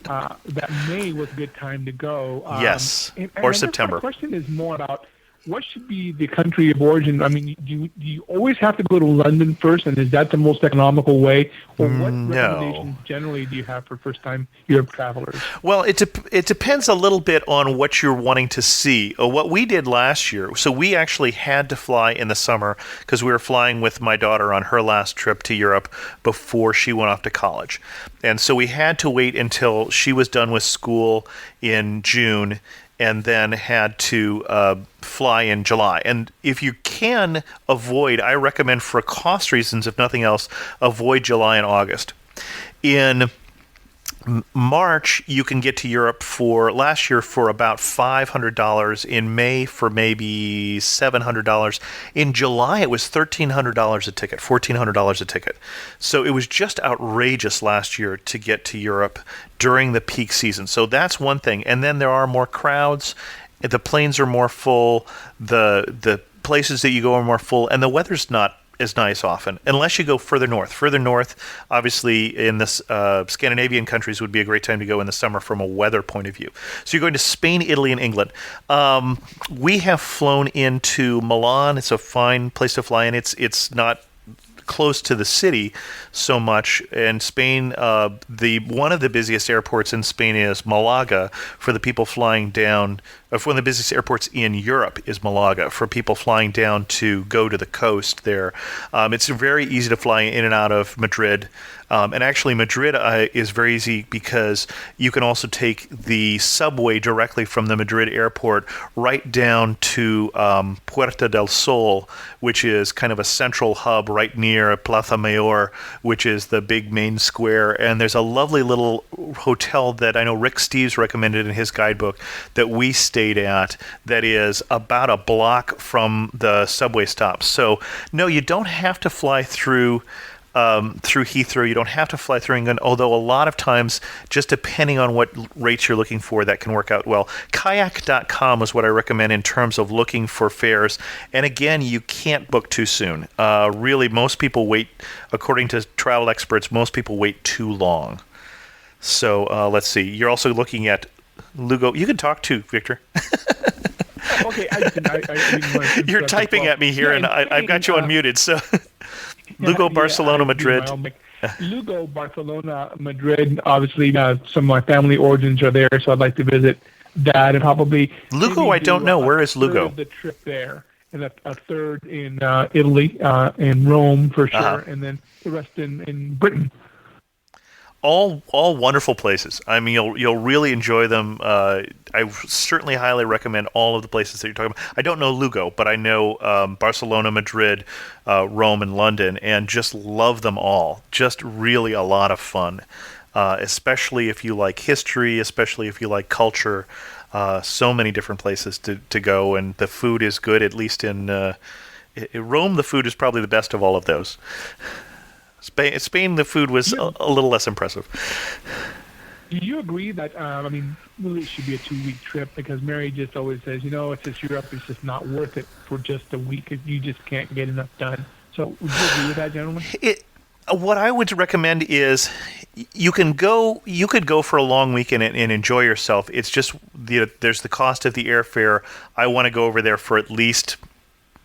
that May was a good time to go.
Yes,
and
or September.
My question is more about what should be the country of origin? I mean, do you always have to go to London first, and is that the most economical way? Or what recommendations generally do you have for first-time Europe travelers?
Well, it depends a little bit on what you're wanting to see. What we did last year, so we actually had to fly in the summer because we were flying with my daughter on her last trip to Europe before she went off to college. And so we had to wait until she was done with school in June and then had to fly in July. And if you can avoid, I recommend for cost reasons, if nothing else, avoid July and August. In March, you can get to Europe last year for about $500. In May for maybe $700. In July, it was $1,300 a ticket, $1,400 a ticket. So it was just outrageous last year to get to Europe during the peak season. So that's one thing. And then there are more crowds. The planes are more full. The places that you go are more full. And the weather's not as nice often, unless you go further north. Further north, obviously, in the Scandinavian countries would be a great time to go in the summer from a weather point of view. So you're going to Spain, Italy, and England. We have flown into Milan. It's a fine place to fly in. It's not close to the city so much. In Spain, one of the busiest airports in Spain is Malaga for the people flying down. One of the busiest airports in Europe is Malaga for people flying down to go to the coast there. It's very easy to fly in and out of Madrid. And actually, Madrid is very easy because you can also take the subway directly from the Madrid airport right down to Puerta del Sol, which is kind of a central hub right near Plaza Mayor, which is the big main square. And there's a lovely little hotel that I know Rick Steves recommended in his guidebook that we stayed at that is about a block from the subway stop. So, no, you don't have to fly through Heathrow. You don't have to fly through England, although a lot of times, just depending on what rates you're looking for, that can work out well. Kayak.com is what I recommend in terms of looking for fares. And again, you can't book too soon. Really, most people wait, according to travel experts, most people wait too long. So let's see. You're also looking at Lugo. You can talk too, Victor.
Okay, I didn't want to
You're typing at me here, and I've got you unmuted. So, Lugo, Barcelona, Madrid.
Lugo, Barcelona, Madrid. Obviously, some of my family origins are there, so I'd like to visit that and probably.
Lugo, I don't know. Where is Lugo?
The trip there, and a third in Italy, in Rome for sure, and then the rest in Britain.
All wonderful places. I mean, you'll really enjoy them. I certainly highly recommend all of the places that you're talking about. I don't know Lugo, but I know Barcelona, Madrid, Rome, and London, and just love them all. Just really a lot of fun, especially if you like history, especially if you like culture. So many different places to go, and the food is good. At least in Rome, the food is probably the best of all of those. Spain, the food was a little less impressive.
Do you agree that, really it should be a 2-week trip? Because Mary just always says, it's just Europe, it's just not worth it for just a week. You just can't get enough done. So would you agree with that, gentlemen?
What I would recommend is you could go for a long weekend and enjoy yourself. It's just there's the cost of the airfare. I want to go over there for at least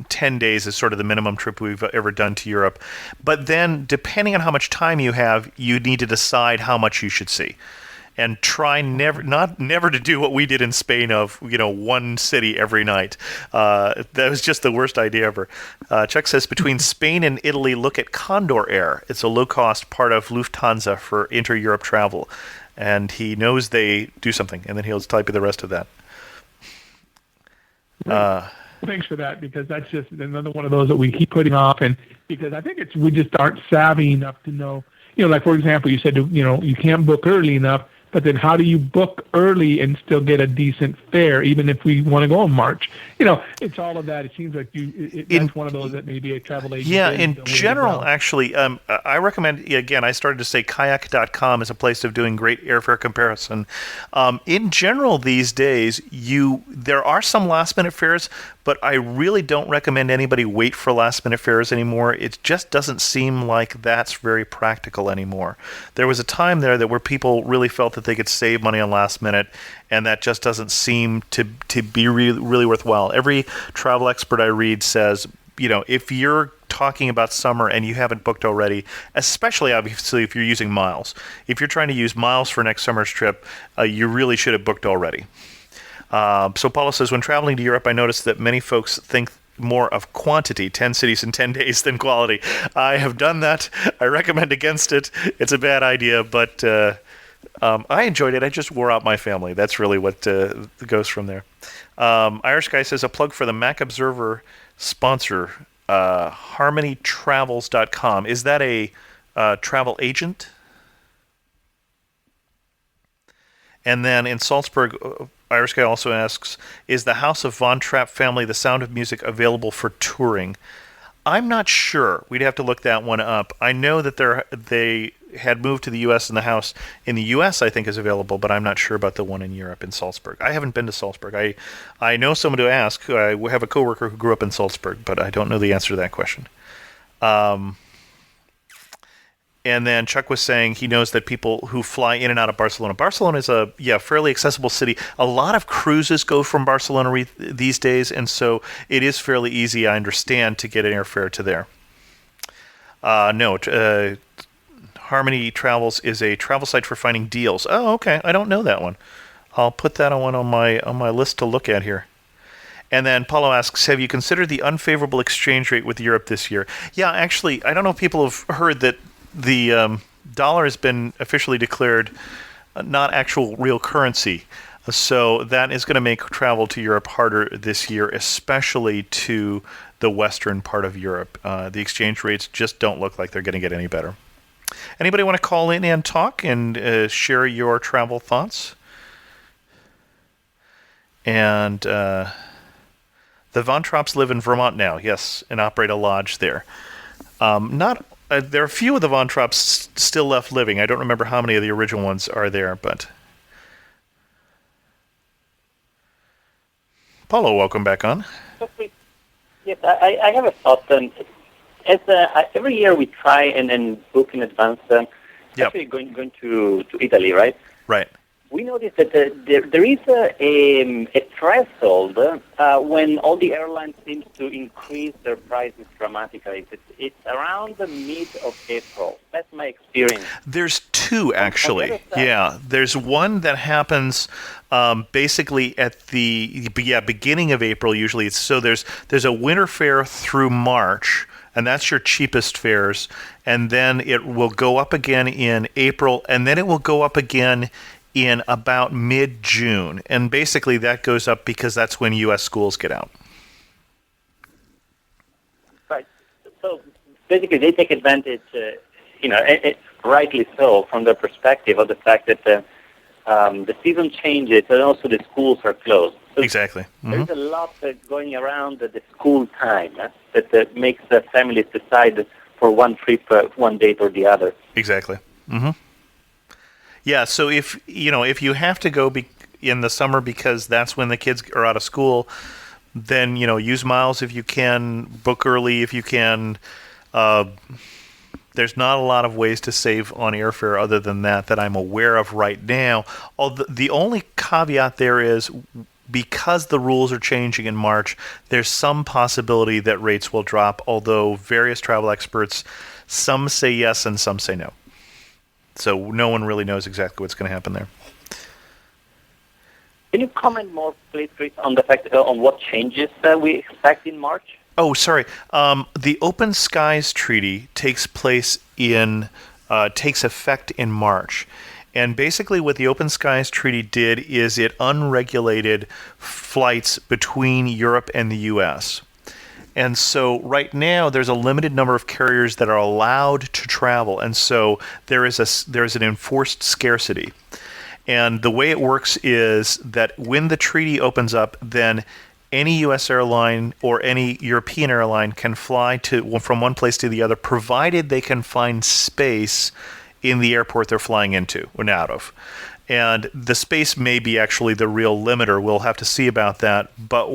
10 days is sort of the minimum trip we've ever done to Europe. But then, depending on how much time you have, you need to decide how much you should see. And try never to do what we did in Spain of, one city every night. That was just the worst idea ever. Chuck says, between Spain and Italy, look at Condor Air. It's a low-cost part of Lufthansa for inter-Europe travel. And he knows they do something, and then he'll type you the rest of that.
Thanks for that, because that's just another one of those that we keep putting off, and because I think we just aren't savvy enough to know. Like for example, you said you can't book early enough, but then how do you book early and still get a decent fare, even if we want to go in March? It's all of that. It seems like that's one of those that maybe a travel agent.
Yeah, in general, actually, I recommend, again, I started to say kayak.com is a place of doing great airfare comparison. In general, these days, there are some last-minute fares, but I really don't recommend anybody wait for last-minute fares anymore. It just doesn't seem like that's very practical anymore. There was a time there where people really felt that they could save money on last minute, and that just doesn't seem to be really worthwhile. Every travel expert I read says, if you're talking about summer and you haven't booked already, especially obviously if you're using miles. If you're trying to use miles for next summer's trip, you really should have booked already. So Paulo says, when traveling to Europe, I noticed that many folks think more of quantity, 10 cities in 10 days, than quality. I have done that. I recommend against it. It's a bad idea, but I enjoyed it. I just wore out my family. That's really what goes from there. Irish Guy says, a plug for the Mac Observer sponsor, harmonytravels.com. Is that a travel agent? And then in Salzburg, Irish Guy also asks, is the House of Von Trapp family, The Sound of Music, available for touring? I'm not sure. We'd have to look that one up. I know that they had moved to the U.S. and the house in the U.S. I think is available, but I'm not sure about the one in Europe in Salzburg. I haven't been to Salzburg. I know someone to ask. I have a coworker who grew up in Salzburg, but I don't know the answer to that question. And then Chuck was saying he knows that people who fly in and out of Barcelona. Barcelona is a fairly accessible city. A lot of cruises go from Barcelona these days, and so it is fairly easy, I understand, to get an airfare to there. Harmony Travels is a travel site for finding deals. Oh, okay. I don't know that one. I'll put that one on my list to look at here. And then Paulo asks, have you considered the unfavorable exchange rate with Europe this year? Yeah, actually, I don't know if people have heard that the dollar has been officially declared not actual real currency. So that is going to make travel to Europe harder this year, especially to the western part of Europe. The exchange rates just don't look like they're going to get any better. Anybody want to call in and talk and share your travel thoughts? And the Von Trapps live in Vermont now, yes, and operate a lodge there. There are a few of the Von Trapps still left living. I don't remember how many of the original ones are there, but... Paulo, welcome back on.
Yes, I have a thought. Every year we try and then book in advance, actually going to Italy, right?
Right.
We noticed that there is a threshold when all the airlines seem to increase their prices dramatically. It's around the mid of April. That's my experience.
There's two, actually. Yeah, there's one that happens basically at the beginning of April. Usually, there's a winter fare through March. And that's your cheapest fares. And then it will go up again in April, and then it will go up again in about mid-June. And basically that goes up because that's when U.S. schools get out.
Right. So basically they take advantage, rightly so, from their perspective of the fact that the season changes and also the schools are closed. So
exactly. Mm-hmm.
There's a lot going around at the school time that makes the families decide for one trip, one date or the other.
Exactly. Mm-hmm. Yeah, so if you have to go in the summer because that's when the kids are out of school, then use miles if you can, book early if you can. There's not a lot of ways to save on airfare other than that I'm aware of right now. The only caveat there is, because the rules are changing in March, there's some possibility that rates will drop, although various travel experts, some say yes and some say no. So no one really knows exactly what's going to happen there.
Can you comment more, please, Chris, on the fact on what changes we expect in March?
Oh, sorry. The Open Skies Treaty takes effect in March. And basically what the Open Skies Treaty did is it unregulated flights between Europe and the U.S. And so right now there's a limited number of carriers that are allowed to travel. And so there's an enforced scarcity. And the way it works is that when the treaty opens up, then any U.S. airline or any European airline can fly from one place to the other, provided they can find space in the airport they're flying into or out of. And the space may be actually the real limiter. We'll have to see about that. But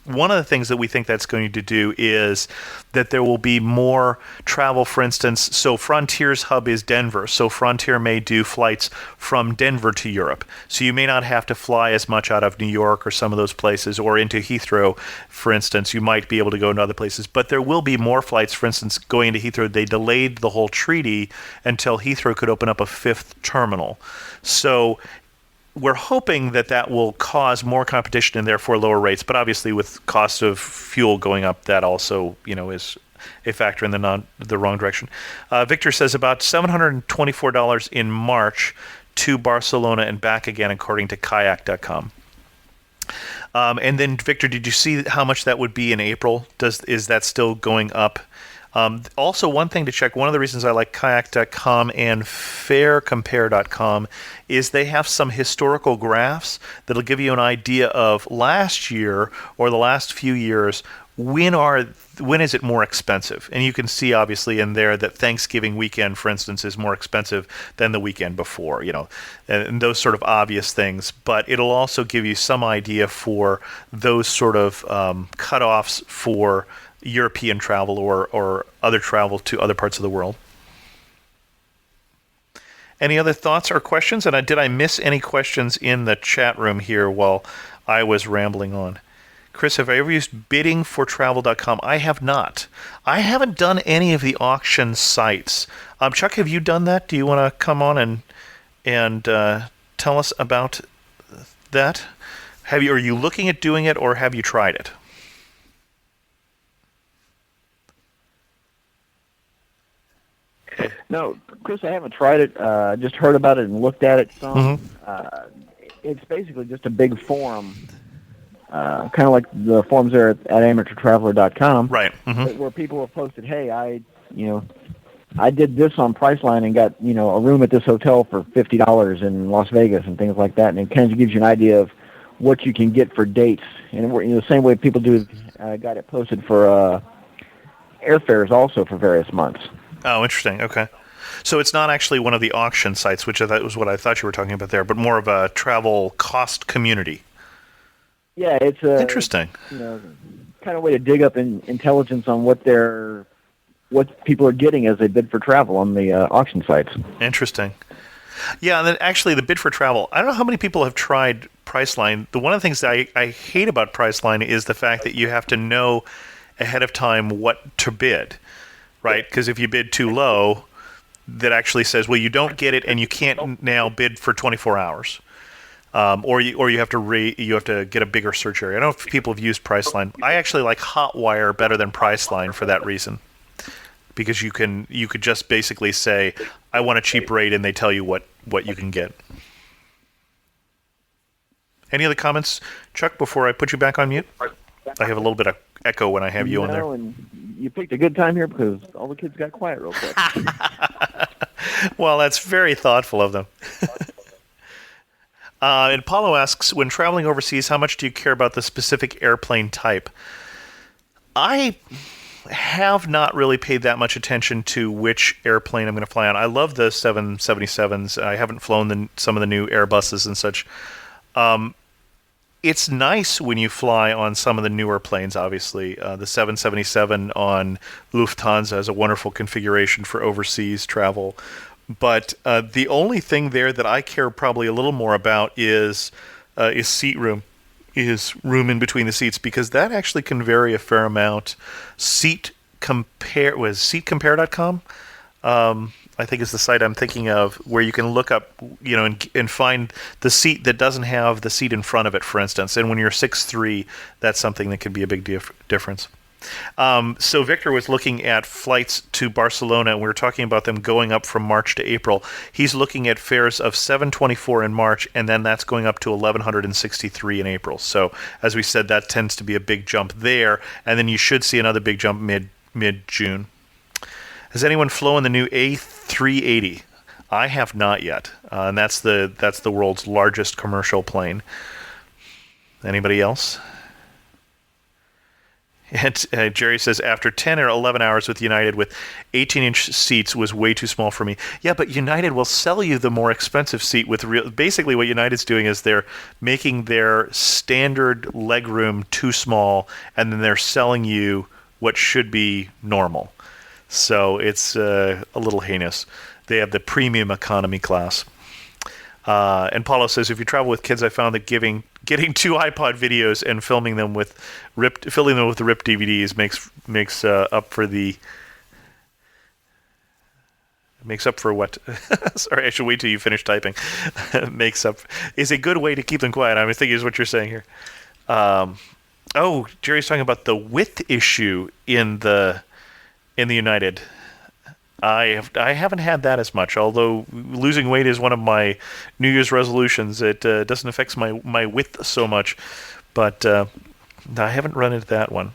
one of the things that we think that's going to do is that there will be more travel. For instance, so Frontier's hub is Denver, so Frontier may do flights from Denver to Europe. So you may not have to fly as much out of New York or some of those places, or into Heathrow, for instance. You might be able to go into other places, but there will be more flights. For instance, going into Heathrow, they delayed the whole treaty until Heathrow could open up a 5th terminal. So we're hoping that will cause more competition and therefore lower rates. But obviously, with cost of fuel going up, that also is a factor in the wrong direction. Victor says about $724 in March to Barcelona and back again, according to Kayak.com. And then, Victor, did you see how much that would be in April? Is that still going up? Also, one thing to check, one of the reasons I like Kayak.com and FareCompare.com is they have some historical graphs that'll give you an idea of last year or the last few years, when is it more expensive? And you can see obviously in there that Thanksgiving weekend, for instance, is more expensive than the weekend before, and those sort of obvious things. But it'll also give you some idea for those sort of cutoffs for European travel or other travel to other parts of the world. Any other thoughts or questions? And did I miss any questions in the chat room here while I was rambling on? Chris, have I ever used biddingfortravel.com? I have not. I haven't done any of the auction sites. Chuck, have you done that? Do you want to come on and tell us about that? Are you looking at doing it, or have you tried it?
No, Chris, I haven't tried it. Just heard about it and looked at it some.
Mm-hmm.
It's basically just a big forum, kind of like the forums there at amateurtraveler.com,
right? Mm-hmm.
Where people have posted, "Hey, I did this on Priceline and got a room at this hotel for $50 in Las Vegas," and things like that. And it kind of gives you an idea of what you can get for dates. And the same way people do, got it posted for airfares also for various months.
Oh, interesting. Okay. So it's not actually one of the auction sites, which was what I thought you were talking about there, but more of a travel cost community.
Yeah, it's
interesting.
Kind of way to dig up intelligence on what people are getting as they bid for travel on the auction sites.
Interesting. Yeah, and then actually the bid for travel, I don't know how many people have tried Priceline. One of the things that I hate about Priceline is the fact that you have to know ahead of time what to bid. Right, because if you bid too low, that actually says, well, you don't get it, and you can't now bid for 24 hours, or you have to get a bigger search area. I don't know if people have used Priceline. I actually like Hotwire better than Priceline for that reason, because you could just basically say, I want a cheap rate, and they tell you what you can get. Any other comments, Chuck, before I put you back on mute? I have a little bit of echo when I have you on there.
And you picked a good time here because all the kids got quiet real quick.
Well, that's very thoughtful of them. And Paulo asks, when traveling overseas, how much do you care about the specific airplane type?
have not really paid that much attention to which airplane I'm going to fly on. I love the 777s. I haven't flown some of the new Airbuses and such. It's nice when you fly on some of the newer planes, obviously. The 777 on Lufthansa is a wonderful configuration for overseas travel. But the only thing there that I care probably a little more about is seat room, is room in between the seats, because that actually can vary a fair amount. Seatcompare.com? I think is the site I'm thinking of, where you can look up, and find the seat that doesn't have the seat in front of it, for instance. And when you're 6'3", that's something that can be a big difference. So Victor was looking at flights to Barcelona, and we were talking about them going up from March to April. He's looking at fares of $724 in March, and then that's going up to $1,163 in April. So, as we said, that tends to be a big jump there, and then you should see another big jump mid-June. Has anyone flown the new A380? I have not yet, and that's the world's largest commercial plane. Anybody else? And Jerry says, after 10 or 11 hours with United with 18-inch seats was way too small for me. Yeah, but United will sell you the more expensive seat with basically what United's doing is they're making their standard legroom too small, and then they're selling you what should be normal. So it's a little heinous. They have the premium economy class. And Paulo says, if you travel with kids, I found that getting 2 iPod videos and filling them with ripped DVDs makes up for what? Sorry, I should wait till you finish typing. Is a good way to keep them quiet. I think is what you're saying here. Jerry's talking about the width issue in the United. I haven't had that as much, although losing weight is one of my New Year's resolutions. It doesn't affect my width so much, but I haven't run into that one.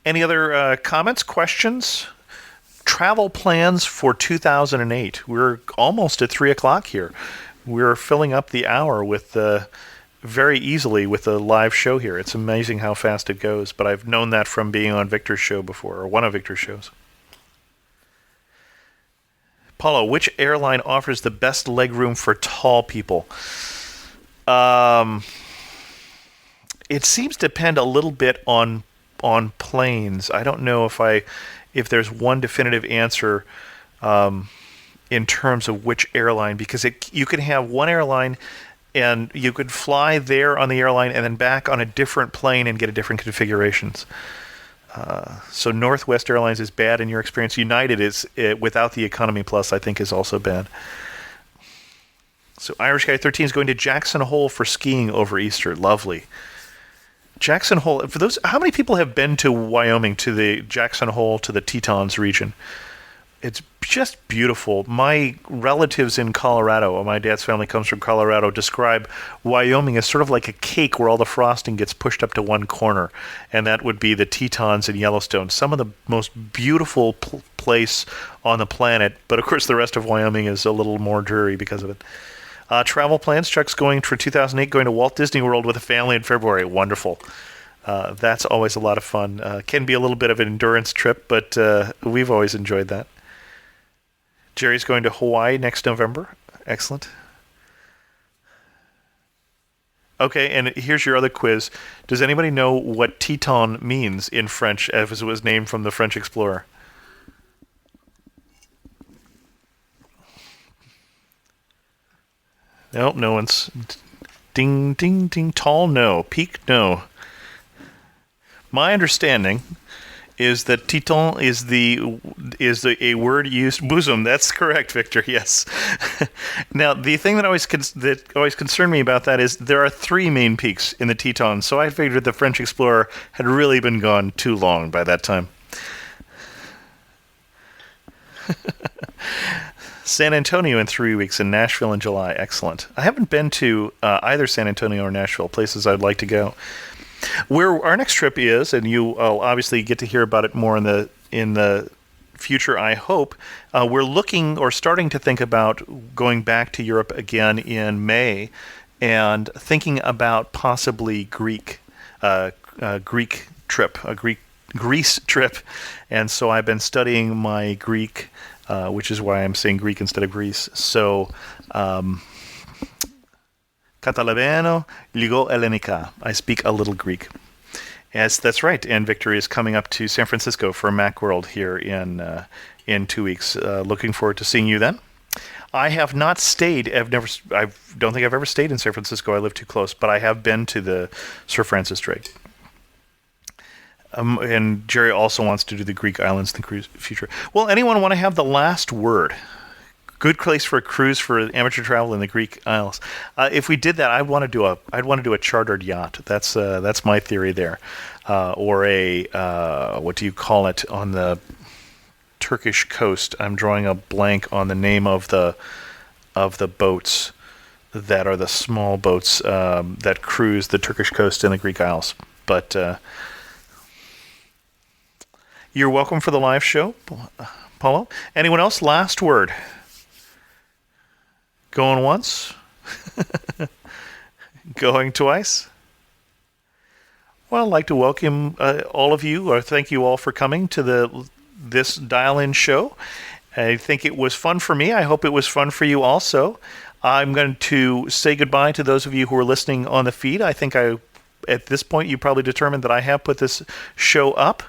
Any other comments, questions? Travel plans for 2008. We're almost at 3 o'clock here. We're filling up the hour with very easily with a live show here. It's amazing how fast it goes, but I've known that from being on Victor's show before, or one of Victor's shows. Paulo, which airline offers the best legroom for tall people? It seems to depend a little bit on planes. I don't know if there's one definitive answer in terms of which airline, because you can have one airline and you could fly there on the airline and then back on a different plane and get a different configurations. So Northwest Airlines is bad in your experience. United is, without the Economy Plus, I think is also bad. So Irish Guy 13 is going to Jackson Hole for skiing over Easter. Lovely. Jackson Hole, for those, how many people have been to Wyoming, to the Jackson Hole, to the Tetons region? It's just beautiful. My relatives in Colorado, my dad's family comes from Colorado, describe Wyoming as sort of like a cake where all the frosting gets pushed up to one corner, and that would be the Tetons and Yellowstone. Some of the most beautiful place on the planet, but of course the rest of Wyoming is a little more dreary because of it. Travel plans, Chuck's going for 2008, going to Walt Disney World with a family in February. Wonderful. That's always a lot of fun. Can be a little bit of an endurance trip, but we've always enjoyed that. Jerry's going to Hawaii next November. Excellent. Okay, and here's your other quiz. Does anybody know what Teton means in French, as it was named from the French explorer? Nope, no one's. Ding, ding, ding. Tall, no. Peak, no. My understanding is that Teton is a word used bosom. That's correct, Victor. Yes. Now, the thing that always concerned me about that is there are 3 main peaks in the Teton, so I figured the French explorer had really been gone too long by that time. San Antonio in 3 weeks and Nashville in July. Excellent. I haven't been to either San Antonio or Nashville, places I'd like to go. Where our next trip is, and you will obviously get to hear about it more in the future, I hope, we're looking or starting to think about going back to Europe again in May, and thinking about possibly Greek trip, a Greek Greece trip, and so I've been studying my Greek, which is why I'm saying Greek instead of Greece. So, Καταλαβαίνω λίγο ελληνικά. I speak a little Greek. Yes, that's right. And Victory is coming up to San Francisco for Macworld here in 2 weeks. Looking forward to seeing you then. I have not stayed. I don't think I've ever stayed in San Francisco. I live too close, but I have been to the Sir Francis Drake. And Jerry also wants to do the Greek islands in the future. Well, anyone want to have the last word? Good place for a cruise for amateur travel in the Greek Isles. If we did that, I'd want to do a chartered yacht. That's my theory there, or a what do you call it on the Turkish coast? I'm drawing a blank on the name of the boats that are the small boats that cruise the Turkish coast and the Greek Isles. But you're welcome for the live show, Paulo. Anyone else? Last word. Going once? Going twice? Well, I'd like to welcome all of you, or thank you all for coming to this dial-in show. I think it was fun for me. I hope it was fun for you also. I'm going to say goodbye to those of you who are listening on the feed. I think at this point, you probably determined that I have put this show up.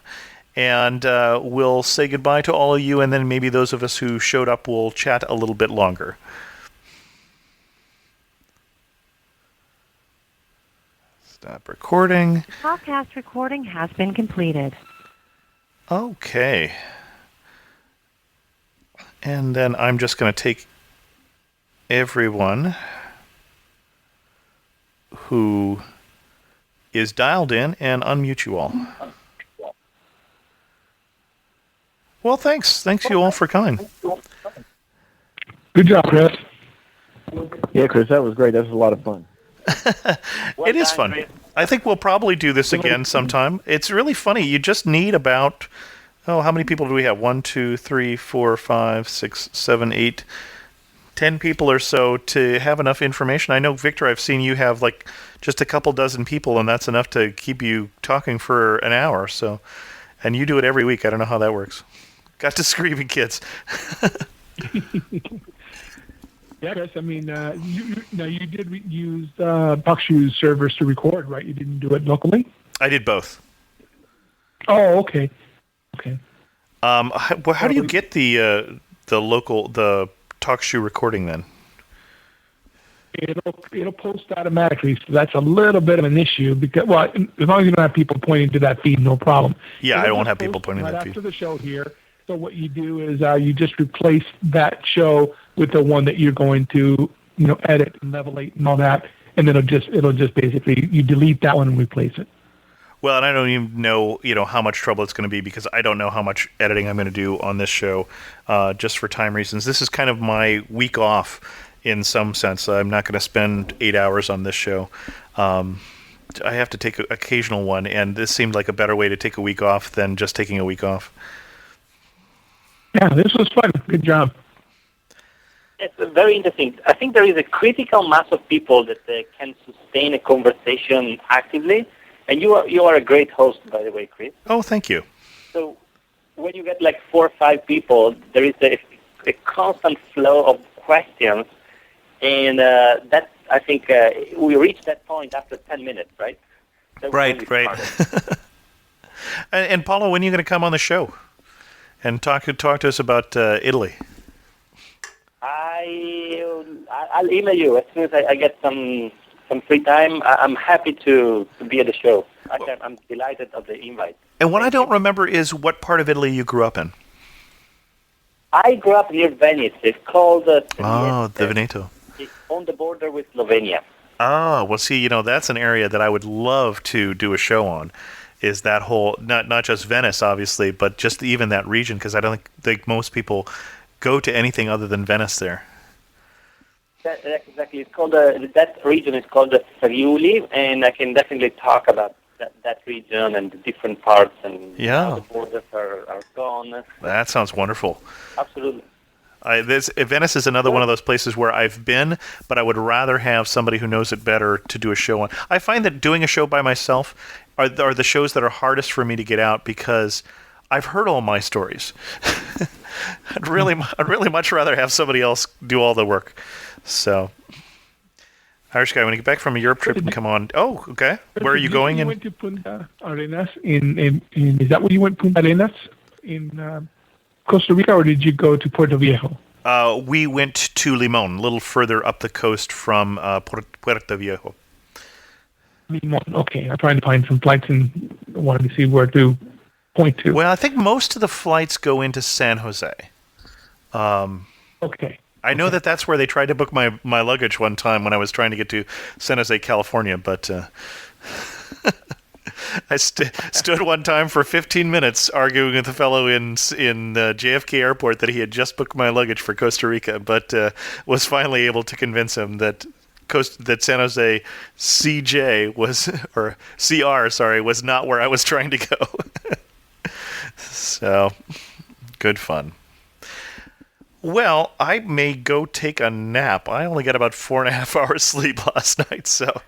And we'll say goodbye to all of you, and then maybe those of us who showed up will chat a little bit longer. Stop recording.
Podcast recording has been completed.
Okay. And then I'm just going to take everyone who is dialed in and unmute you all. Well, thanks. Thanks you all for coming.
Good job, Chris.
Yeah, Chris, that was great. That was a lot of fun.
It is fun. I think we'll probably do this again sometime. It's really funny. You just need about, how many people do we have? 1, 2, 3, 4, 5, 6, 7, 8, 10 people or so to have enough information. I know, Victor, I've seen you have like just a couple dozen people, and that's enough to keep you talking for an hour. So, and you do it every week. I don't know how that works. Got to screaming kids.
Yeah, Chris. I mean, you did use TalkShoe's servers to record, right? You didn't do it locally.
I did both.
Oh, okay. Okay.
How do you get the TalkShoe recording then?
It'll post automatically, so that's a little bit of an issue because, well, as long as you don't have people pointing to that feed, no problem.
Yeah, I won't have people pointing to that feed.
After the show here, so what you do is you just replace that show with the one that you're going to, edit and levelate and all that, and it'll just basically you delete that one and replace it.
Well, and I don't even know, how much trouble it's going to be because I don't know how much editing I'm going to do on this show, just for time reasons. This is kind of my week off in some sense. I'm not going to spend 8 hours on this show. I have to take an occasional one, and this seemed like a better way to take a week off than just taking a week off.
Yeah, this was fun. Good job.
It's very interesting. I think there is a critical mass of people that can sustain a conversation actively, and you are a great host, by the way, Chris.
Oh, thank you.
So when you get like 4 or 5 people, there is a constant flow of questions, and that I think we reach that point after 10 minutes, right?
Right. And Paulo, when are you going to come on the show and talk to us about Italy?
I'll email you as soon as I get some free time. I'm happy to be at the show. I'm delighted of the invite.
And what I don't remember is what part of Italy you grew up in.
I grew up near Venice. It's called
the Veneto.
It's on the border with Slovenia.
Oh, well, see, that's an area that I would love to do a show on. Is that whole not just Venice, obviously, but just even that region? Because I don't think most people go to anything other than Venice there.
That's exactly. It's called that region is called the Friuli, and I can definitely talk about that region and the different parts and how the borders are gone.
That sounds wonderful.
Absolutely.
Venice is another one of those places where I've been, but I would rather have somebody who knows it better to do a show on. I find that doing a show by myself are the shows that are hardest for me to get out because I've heard all my stories. I'd really much rather have somebody else do all the work. So, Irish Guy, when you get back from a Europe trip and come on. Oh, okay. Where are you going?
You went to Punta Arenas in is that where you went? Punta Arenas in Costa Rica, or did you go to Puerto Viejo?
We went to Limon, a little further up the coast from Puerto Viejo.
Limon. Okay, I'm trying to find some flights and wanted to see where to point to.
Well, I think most of the flights go into San Jose.
Okay.
I know that's where they tried to book my luggage one time when I was trying to get to San Jose, California, but I stood one time for 15 minutes arguing with a fellow in JFK Airport that he had just booked my luggage for Costa Rica, but was finally able to convince him that San Jose CJ was not where I was trying to go. So, good fun. Well, I may go take a nap. I only got about 4.5 hours sleep last night, so.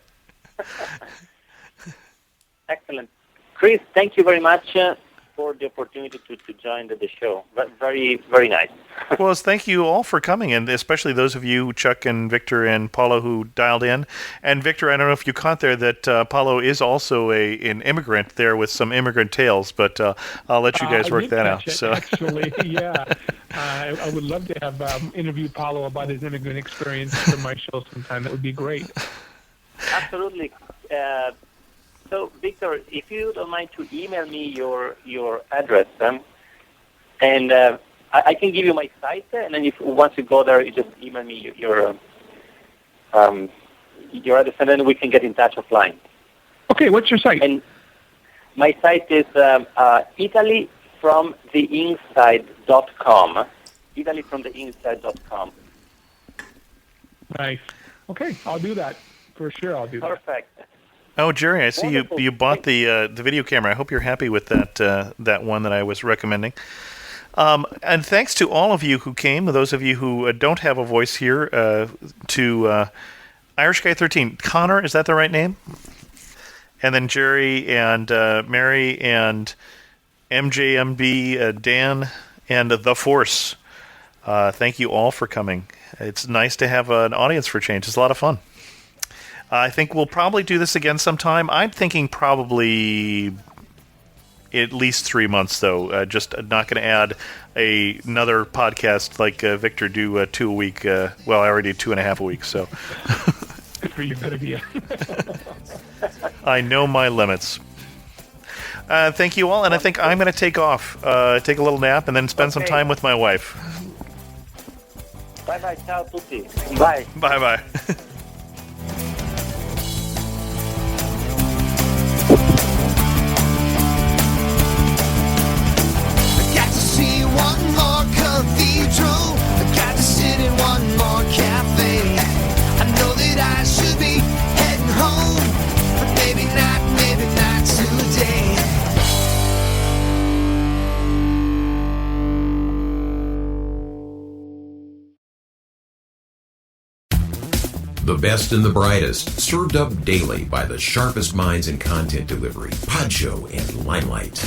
Excellent. Chris, thank you very much for the opportunity to join the show. Very, very nice.
Well, thank you all for coming, and especially those of you, Chuck and Victor and Paulo, who dialed in. And Victor, I don't know if you caught there that Paulo is also an immigrant there with some immigrant tales, but I'll let you guys work that out. So.
Actually, yeah. I would love to have interviewed Paulo about his immigrant experience for my show sometime. That would be great.
Absolutely. So, Victor, if you don't mind to email me your address, and I can give you my site, and then once you go there, you just email me your address, and then we can get in touch offline.
Okay, what's your site?
And my site is ItalyFromTheInside.com. ItalyFromTheInside.com.
Nice. Okay, I'll do that. For sure, I'll do that.
Perfect.
Oh, Jerry, I see you bought the video camera. I hope you're happy with that one that I was recommending. And thanks to all of you who came, those of you who don't have a voice here, to Irish Guy 13. Connor, is that the right name? And then Jerry and Mary and MJMB, Dan, and The Force. Thank you all for coming. It's nice to have an audience for change. It's a lot of fun. I think we'll probably do this again sometime. I'm thinking probably at least 3 months, though. Just not going to add another podcast like Victor do 2 a week. Well, I already do 2.5 a week, so.
Good for you, good idea.
I know my limits. Thank you all, and I think I'm going to take off, take a little nap, and then spend some time with my wife.
Bye-bye. Ciao tutti. Bye.
Bye-bye.
One more cathedral, I got to sit in one more cafe. I know that I should be heading home, but maybe not today.
The best and the brightest, served up daily by the sharpest minds in content delivery, Podshow and Limelight.